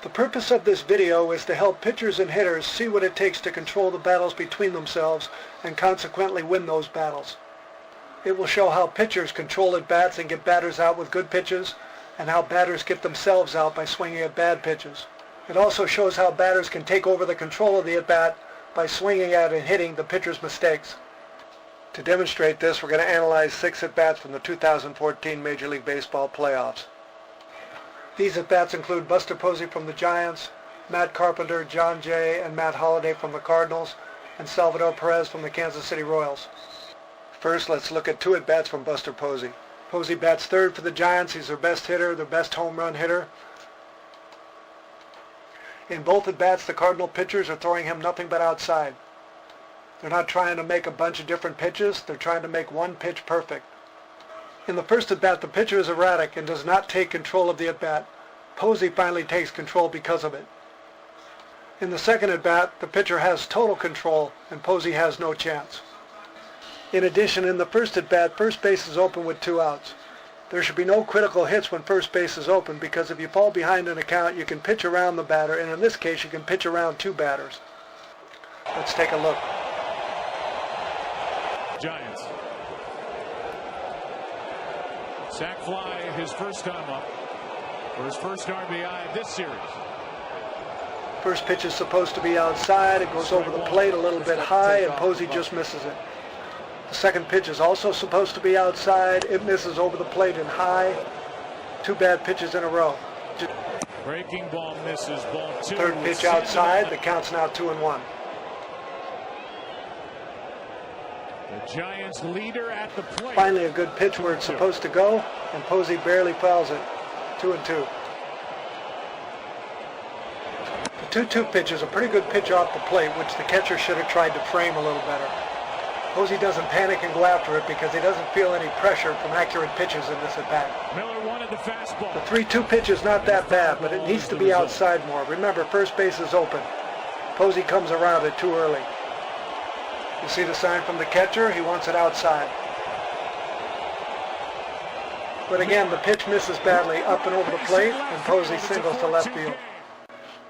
The purpose of this video is to help pitchers and hitters see what it takes to control the battles between themselves and consequently win those battles. It will show how pitchers control at-bats and get batters out with good pitches, and how batters get themselves out by swinging at bad pitches. It also shows how batters can take over the control of the at-bat by swinging at and hitting the pitcher's mistakes. To demonstrate this, we're going to analyze 6 at-bats from the 2014 Major League Baseball playoffs. These at-bats include Buster Posey from the Giants, Matt Carpenter, Jon Jay, and Matt Holliday from the Cardinals, and Salvador Perez from the Kansas City Royals. First, let's look at 2 at-bats from Buster Posey. Posey bats third for the Giants. He's their best hitter, their best home run hitter. In both at-bats, the Cardinal pitchers are throwing him nothing but outside. They're not trying to make a bunch of different pitches. They're trying to make one pitch perfect. In the first at-bat, the pitcher is erratic and does not take control of the at-bat. Posey finally takes control because of it. In the second at-bat, the pitcher has total control and Posey has no chance. In addition, in the first at-bat, first base is open with 2 outs. There should be no critical hits when first base is open because if you fall behind an account, you can pitch around the batter, and in this case, you can pitch around 2 batters. Let's take a look. Giants. Sac fly, his first time up for his first RBI of this series. First pitch is supposed to be outside. It goes over the plate a little bit high, and Posey just misses it. The second pitch is also supposed to be outside. It misses over the plate and high. 2 bad pitches in a row. Breaking ball misses, ball 2. Third pitch outside. The count's now 2-1. The Giants leader at the plate. Finally a good pitch where it's supposed to go, and Posey barely fouls it. 2-2. The 2-2 pitch is a pretty good pitch off the plate, which the catcher should have tried to frame a little better. Posey doesn't panic and go after it because he doesn't feel any pressure from accurate pitches in this at-bat. Miller wanted the fastball. The 3-2 pitch is not that bad, but it needs to be outside more. Remember, first base is open. Posey comes around it too early. You see the sign from the catcher? He wants it outside. But again, the pitch misses badly up and over the plate, and Posey singles to left field.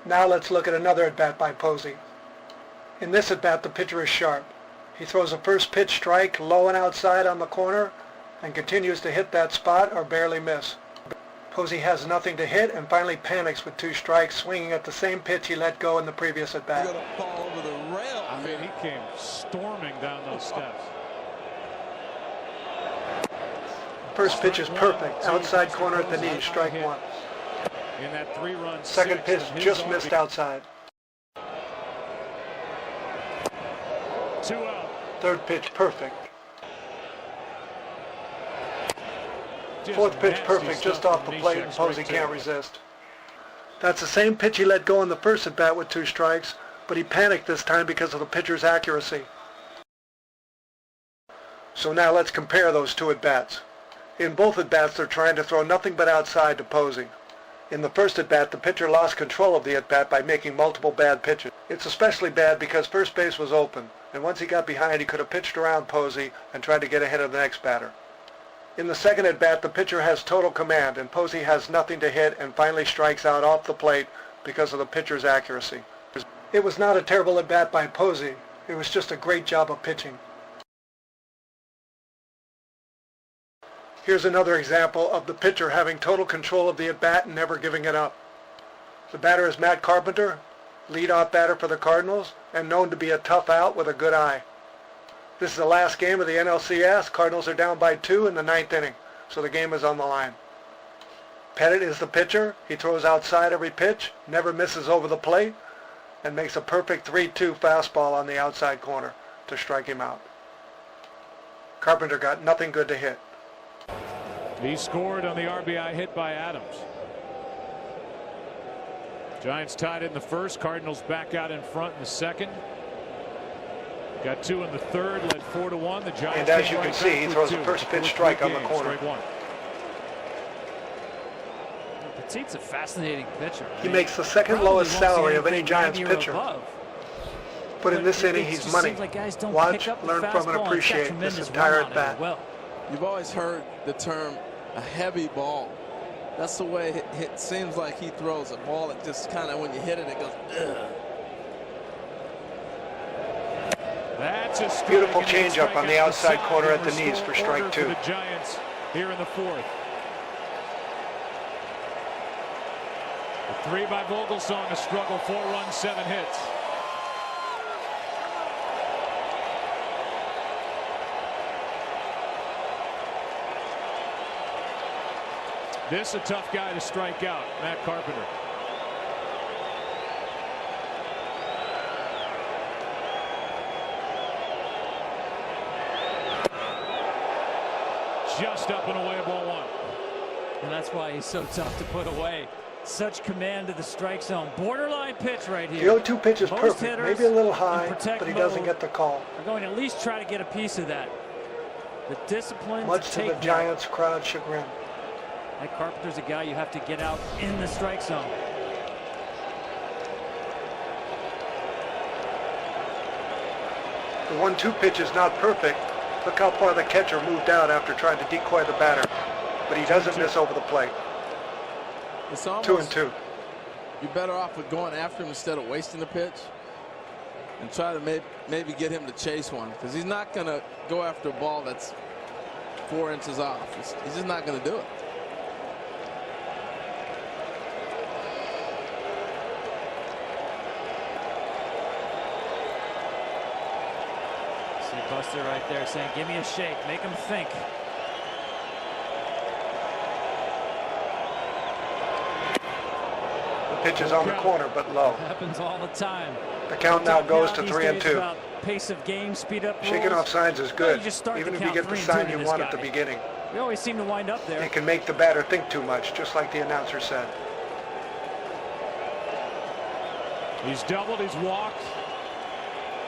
Now let's look at another at-bat by Posey. In this at-bat, the pitcher is sharp. He throws a first pitch strike low and outside on the corner and continues to hit that spot or barely miss. Posey has nothing to hit and finally panics with 2 strikes, swinging at the same pitch he let go in the previous at-bat. I mean, he came storming down those steps. First pitch is perfect, outside corner at the knee, strike 1. In that 3-run Second pitch just missed outside. 2 out. Third pitch perfect. Fourth pitch perfect, just off the plate, and Posey can't resist. That's the same pitch he let go in the first at-bat with 2 strikes, but he panicked this time because of the pitcher's accuracy. So now let's compare those 2 at-bats. In both at-bats, they're trying to throw nothing but outside to Posey. In the first at-bat, the pitcher lost control of the at-bat by making multiple bad pitches. It's especially bad because first base was open, and once he got behind, he could have pitched around Posey and tried to get ahead of the next batter. In the second at-bat, the pitcher has total command, and Posey has nothing to hit and finally strikes out off the plate because of the pitcher's accuracy. It was not a terrible at-bat by Posey. It was just a great job of pitching. Here's another example of the pitcher having total control of the at-bat and never giving it up. The batter is Matt Carpenter, leadoff batter for the Cardinals, and known to be a tough out with a good eye. This is the last game of the NLCS. Cardinals are down by 2 in the 9th inning, so the game is on the line. Pettit is the pitcher. He throws outside every pitch, never misses over the plate, and makes a perfect 3-2 fastball on the outside corner to strike him out. Carpenter got nothing good to hit. He scored on the RBI hit by Adams. Giants tied in the first. Cardinals back out in front in the second. Got 2 in the third, led 4-1. The Giants. And as you can see, he throws the first pitch strike on the corner. Petit's a fascinating pitcher. He makes the second lowest salary of any Giants pitcher. But in this inning, he's money. Watch, learn from, and appreciate this entire at-bat. You've always heard the term a heavy ball. That's the way it seems like he throws a ball. It just kind of, when you hit it, it goes, ugh. That's a beautiful changeup on the outside corner at the knees for strike 2. The Giants here in the 4th. A 3 by Vogelsong, a struggle, 4 runs, 7 hits. This a tough guy to strike out, Matt Carpenter. Just up and away, ball 1. And that's why he's so tough to put away. Such command of the strike zone. Borderline pitch right here. The 0-2 pitch is perfect. Maybe a little high, but he doesn't get the call. We're going to at least try to get a piece of that. The discipline much to the Giants crowd chagrin. That Carpenter's a guy you have to get out in the strike zone. The 1-2 pitch is not perfect. Look how far the catcher moved out after trying to decoy the batter. But he doesn't miss over the plate. It's almost 2-2. You're better off with going after him instead of wasting the pitch and try to maybe get him to chase one, because he's not going to go after a ball that's 4 inches off. He's just not going to do it. See Buster right there saying, give me a shake, make him think. Pitch is on the corner, but low. Happens all the time. The count now goes to 3-2. Pace of game, speed up. Shaking off signs is good, Well, even if you get the sign you want at the beginning. We always seem to wind up there. It can make the batter think too much, just like the announcer said. He's doubled, he's walked.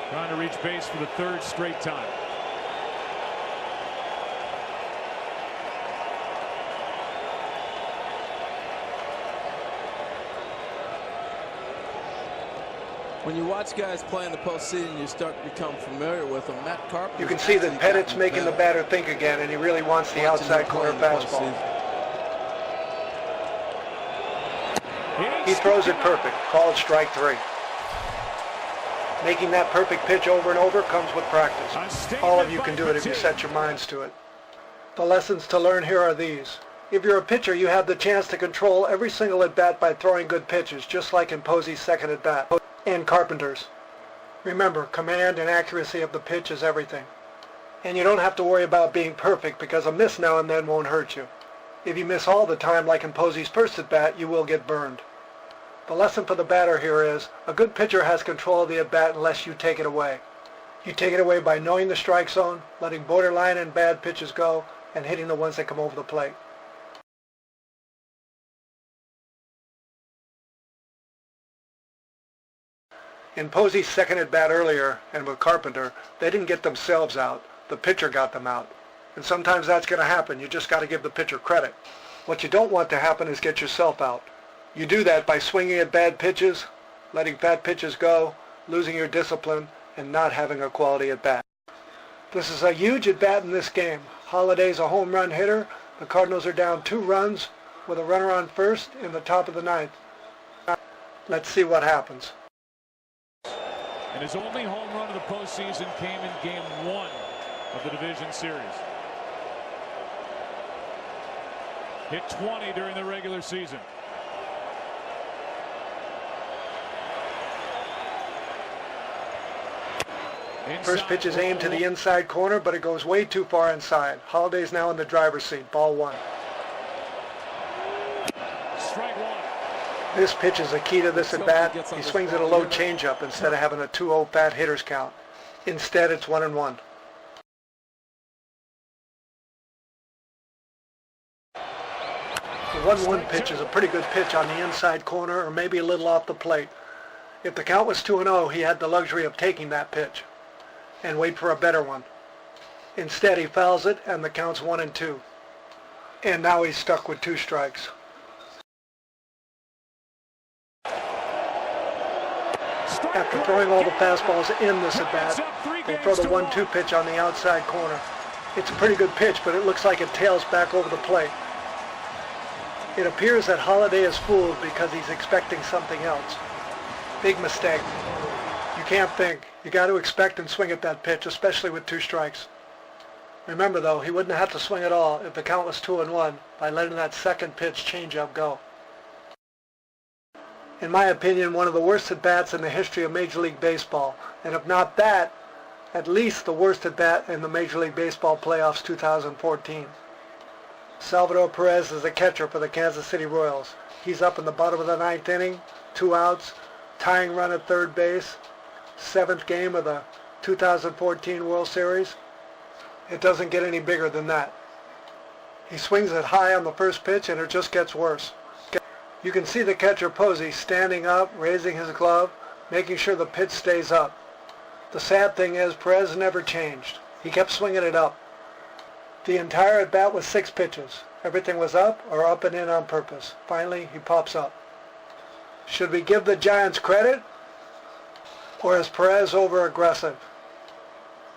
Trying to reach base for the 3rd straight time. When you watch guys play in the postseason, you start to become familiar with them. Matt Carpenter. You can see that Pettit's making the batter think again, and he really wants the outside corner fastball. He throws it perfect. Called strike 3. Making that perfect pitch over and over comes with practice. All of you can do it if you set your minds to it. The lessons to learn here are these. If you're a pitcher, you have the chance to control every single at-bat by throwing good pitches, just like in Posey's second at-bat. And Carpenter's. Remember, command and accuracy of the pitch is everything. And you don't have to worry about being perfect, because a miss now and then won't hurt you. If you miss all the time, like in Posey's first at-bat, you will get burned. The lesson for the batter here is, a good pitcher has control of the at-bat unless you take it away. You take it away by knowing the strike zone, letting borderline and bad pitches go, and hitting the ones that come over the plate. In Posey's second at-bat earlier, and with Carpenter, they didn't get themselves out. The pitcher got them out. And sometimes that's going to happen. You just got to give the pitcher credit. What you don't want to happen is get yourself out. You do that by swinging at bad pitches, letting fat pitches go, losing your discipline, and not having a quality at-bat. This is a huge at-bat in this game. Holiday's a home run hitter. The Cardinals are down 2 runs with a runner on first in the top of the 9th. Let's see what happens. And his only home run of the postseason came in Game 1 of the division series. Hit 20 during the regular season. First pitch is aimed to the inside corner, but it goes way too far inside. Holiday's now in the driver's seat. Ball 1. Strike 1. This pitch is the key to this at-bat. He swings at a low changeup instead of having a 2-0 fat hitter's count. Instead, it's 1-1. The 1-1 pitch is a pretty good pitch on the inside corner, or maybe a little off the plate. If the count was 2-0, he had the luxury of taking that pitch and wait for a better one. Instead, he fouls it, and the count's 1-2. And now he's stuck with 2 strikes. After throwing all the fastballs in this at-bat, they throw the 1-2 pitch on the outside corner. It's a pretty good pitch, but it looks like it tails back over the plate. It appears that Holliday is fooled because he's expecting something else. Big mistake. You can't think. You got to expect and swing at that pitch, especially with 2 strikes. Remember though, he wouldn't have to swing at all if the count was 2-1 by letting that second pitch changeup go. In my opinion, one of the worst at-bats in the history of Major League Baseball, and if not that, at least the worst at-bat in the Major League Baseball playoffs 2014. Salvador Perez is the catcher for the Kansas City Royals. He's up in the bottom of the 9th inning, 2 outs, tying run at third base, 7th game of the 2014 World Series. It doesn't get any bigger than that. He swings it high on the first pitch and it just gets worse. You can see the catcher Posey standing up, raising his glove, making sure the pitch stays up. The sad thing is Perez never changed. He kept swinging it up. The entire at-bat was 6 pitches. Everything was up or up and in on purpose. Finally, he pops up. Should we give the Giants credit? Or is Perez over-aggressive?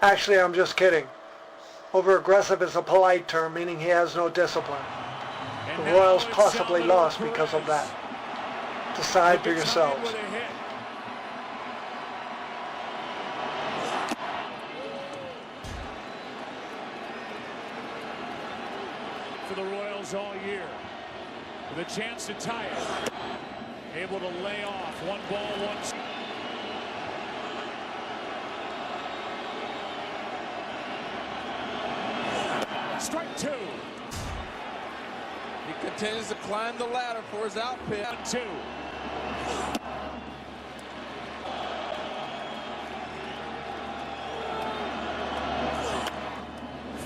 Actually, I'm just kidding. Over-aggressive is a polite term, meaning he has no discipline. The Royals possibly lost because of that. Decide for yourselves. For the Royals all year, with a chance to tie it. Able to lay off 1 ball, 1 strike. Strike 2. He continues to climb the ladder for his out pitch. 2.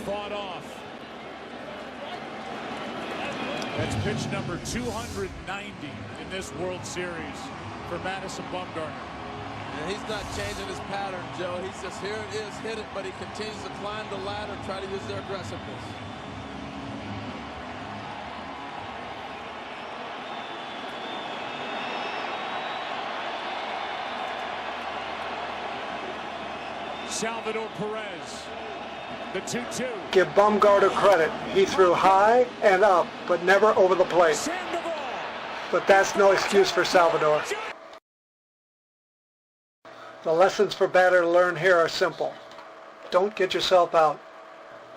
Fought off. That's pitch number 290 in this World Series for Madison Bumgarner. And he's not changing his pattern, Joe. He's just, here it is, hit it, but he continues to climb the ladder, try to use their aggressiveness. Salvador Perez, the 2-2. Give Bumgarner credit. He threw high and up, but never over the plate. Sandoval. But that's no excuse for Salvador. The lessons for batter to learn here are simple. Don't get yourself out.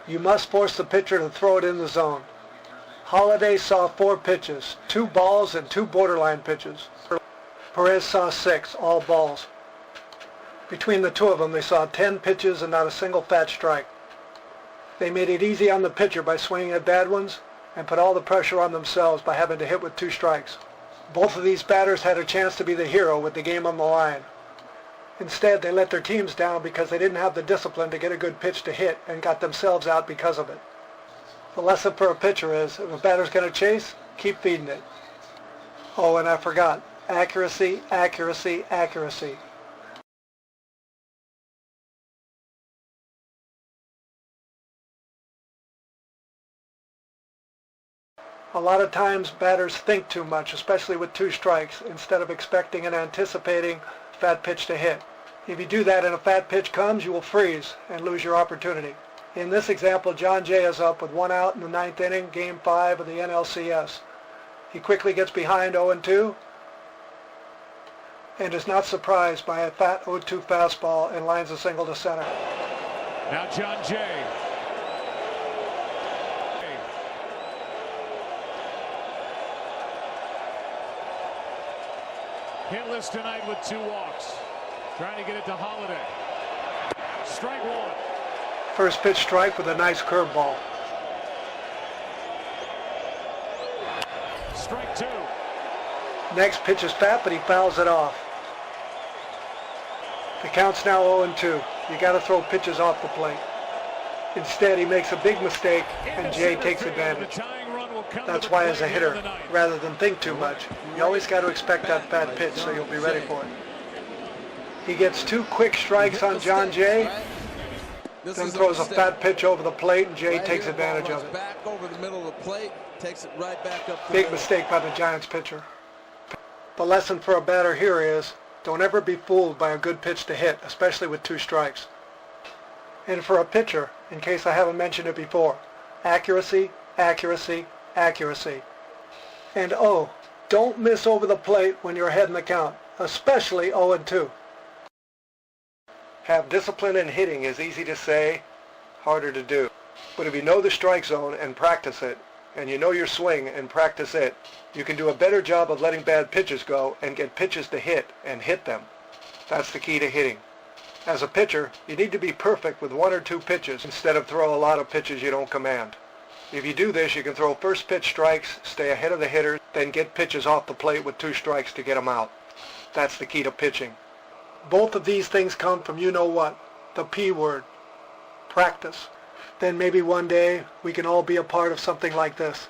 You must force the pitcher to throw it in the zone. Holliday saw 4 pitches, 2 balls and 2 borderline pitches. Perez saw 6, all balls. Between the 2 of them, they saw 10 pitches and not a single fat strike. They made it easy on the pitcher by swinging at bad ones and put all the pressure on themselves by having to hit with 2 strikes. Both of these batters had a chance to be the hero with the game on the line. Instead, they let their teams down because they didn't have the discipline to get a good pitch to hit and got themselves out because of it. The lesson for a pitcher is, if a batter's going to chase, keep feeding it. Oh, and I forgot. Accuracy, accuracy, accuracy. A lot of times batters think too much, especially with 2 strikes, instead of expecting and anticipating fat pitch to hit. If you do that and a fat pitch comes, you will freeze and lose your opportunity. In this example, Jon Jay is up with 1 out in the 9th inning, Game 5 of the NLCS. He quickly gets behind 0-2 and is not surprised by a fat 0-2 fastball and lines a single to center. Now Jon Jay. Hitless tonight with 2 walks. Trying to get it to Holliday. Strike 1. First pitch strike with a nice curveball. Strike 2. Next pitch is fat, but he fouls it off. The count's now 0-2. You got to throw pitches off the plate. Instead, he makes a big mistake, and Jay takes advantage. That's why as a hitter, rather than think too much, you always got to expect that fat pitch so you'll be ready for it. He gets 2 quick strikes on Jon Jay, then throws a fat pitch over the plate, and Jay takes advantage of it. Back over the middle of the plate, takes it right back up. Big mistake by the Giants pitcher. The lesson for a batter here is, don't ever be fooled by a good pitch to hit, especially with 2 strikes. And for a pitcher, in case I haven't mentioned it before, accuracy, accuracy, accuracy. And oh, don't miss over the plate when you're ahead in the count, especially 0-2. Have discipline in hitting is easy to say, harder to do. But if you know the strike zone and practice it, and you know your swing and practice it, you can do a better job of letting bad pitches go and get pitches to hit and hit them. That's the key to hitting. As a pitcher, you need to be perfect with 1 or 2 pitches instead of throw a lot of pitches you don't command. If you do this, you can throw first pitch strikes, stay ahead of the hitter, then get pitches off the plate with 2 strikes to get them out. That's the key to pitching. Both of these things come from you know what, the P word, practice. Then maybe one day we can all be a part of something like this.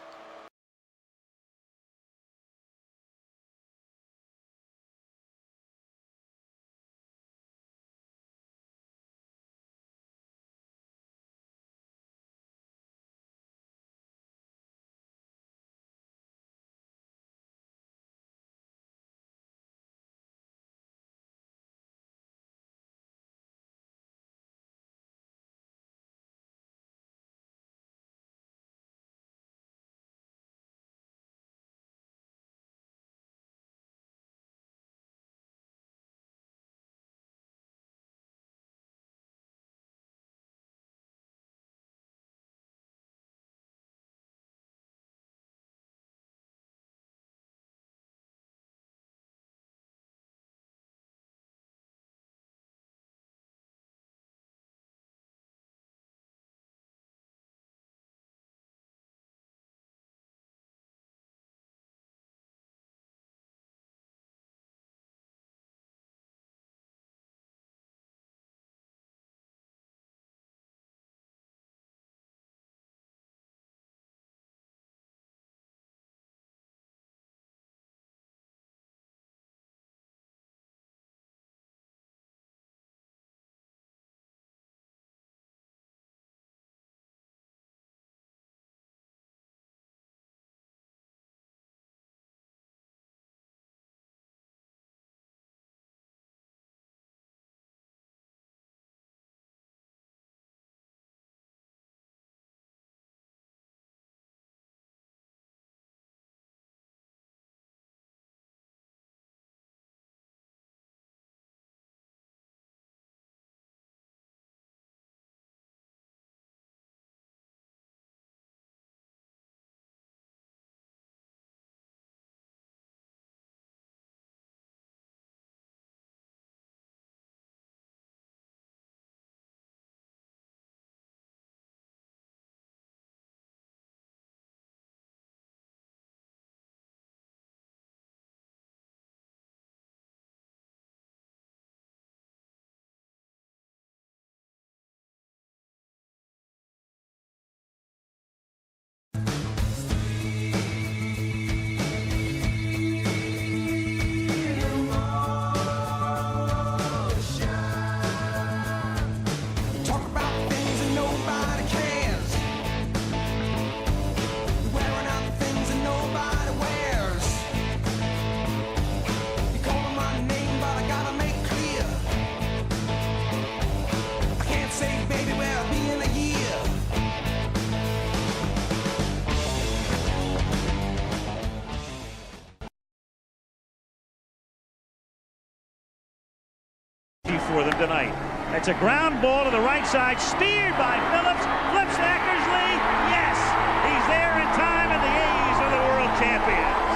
For them tonight. It's a ground ball to the right side, steered by Phillips, flips to Eckersley. Yes, he's there in time, and the A's are the world champions.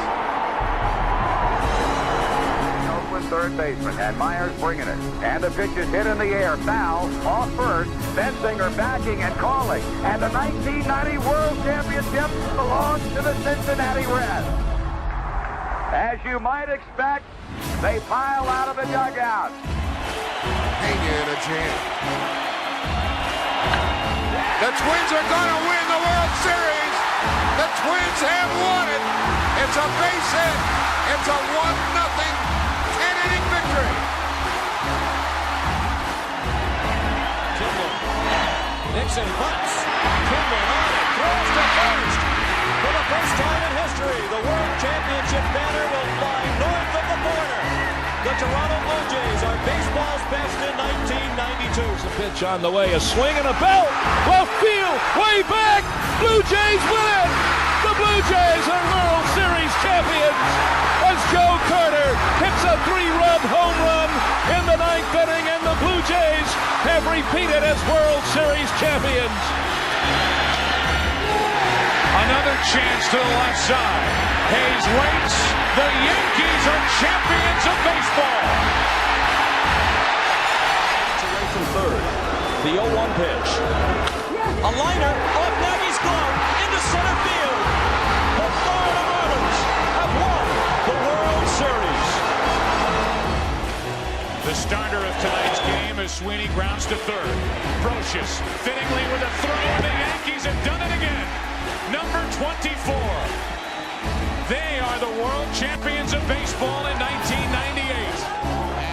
Oakland third baseman, and Myers bringing it. And the pitch is hit in the air. Foul, off first. Bensinger backing and calling. And the 1990 World Championship belongs to the Cincinnati Reds. As you might expect, they pile out of the dugout. Pena in a jam. The Twins are going to win the World Series. The Twins have won it. It's a base hit. It's a 1-0 10-inning victory. Kimball. Nixon bunts. Kimball on it. Throws to first. For the first time in history, the World Championship banner will fly north of the border. The Toronto Blue Jays are baseball's best in 1992. A pitch on the way, a swing and a belt. Left field, way back. Blue Jays win it. The Blue Jays are World Series champions as Joe Carter hits a 3-run home run in the 9th inning, and the Blue Jays have repeated as World Series champions. Another chance to the left side. Hayes waits. The Yankees are champions of baseball. Away from third. The 0-1 pitch. A liner off Nagy's glove into center field. The Florida Marlins have won the World Series. The starter of tonight's game is Sweeney, grounds to third. Brocious fittingly with a throw, and the Yankees have done it again. Number 24. They are the world champions of baseball in 1998.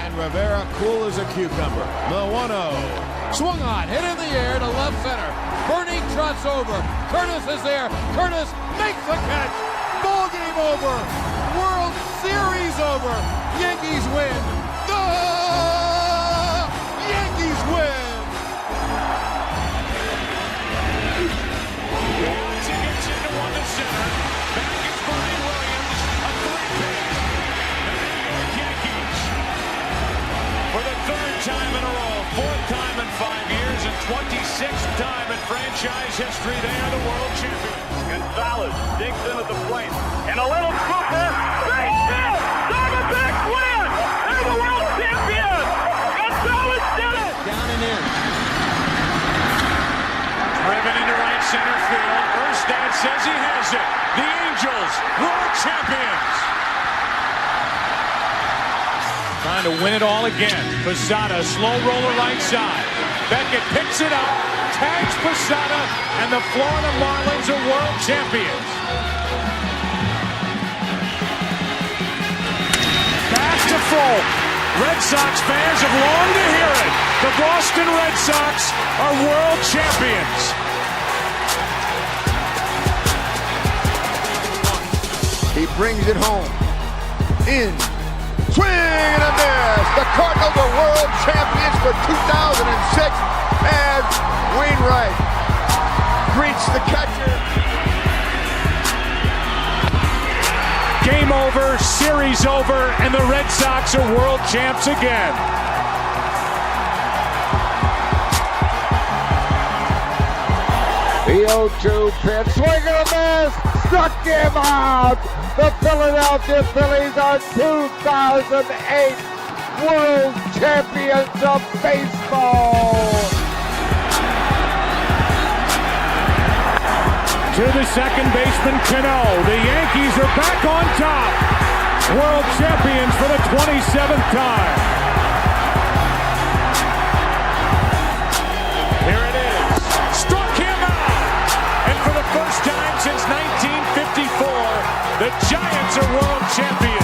And Rivera cool as a cucumber. The 1-0. Swung on, hit in the air to left center. Bernie trots over. Curtis is there. Curtis makes the catch. Ball game over. World Series over. Yankees win. The Yankees win. Gets into one to center. Back is Brian Williams. A three-pitch. The New York Yankees. For the third time in a row, fourth time in 5 years, and 26th time in franchise history, they are the world champions. Gonzalez digs in at the plate. And a little scooper. Base hit! Diamondbacks win! They're the world champions! Gonzalez did it! Down and in. Driven into right center field. Erstad says he has it. The Angels, world champions. Trying to win it all again. Posada, slow roller right side. Beckett picks it up, tags Posada, and the Florida Marlins are world champions. Back to full. Red Sox fans have longed to hear it. The Boston Red Sox are world champions. He brings it home. In. Swing and a miss. The Cardinals are world champions for 2006 as Wainwright greets the catcher. Game over, series over, and the Red Sox are world champs again. The 0-2 pitch, swing and a miss, struck him out. The Philadelphia Phillies are 2008 world champions of baseball. To the second baseman, Cano. The Yankees are back on top. World champions for the 27th time. Here it is. Struck him out. And for the first time since 1954, the Giants are world champions.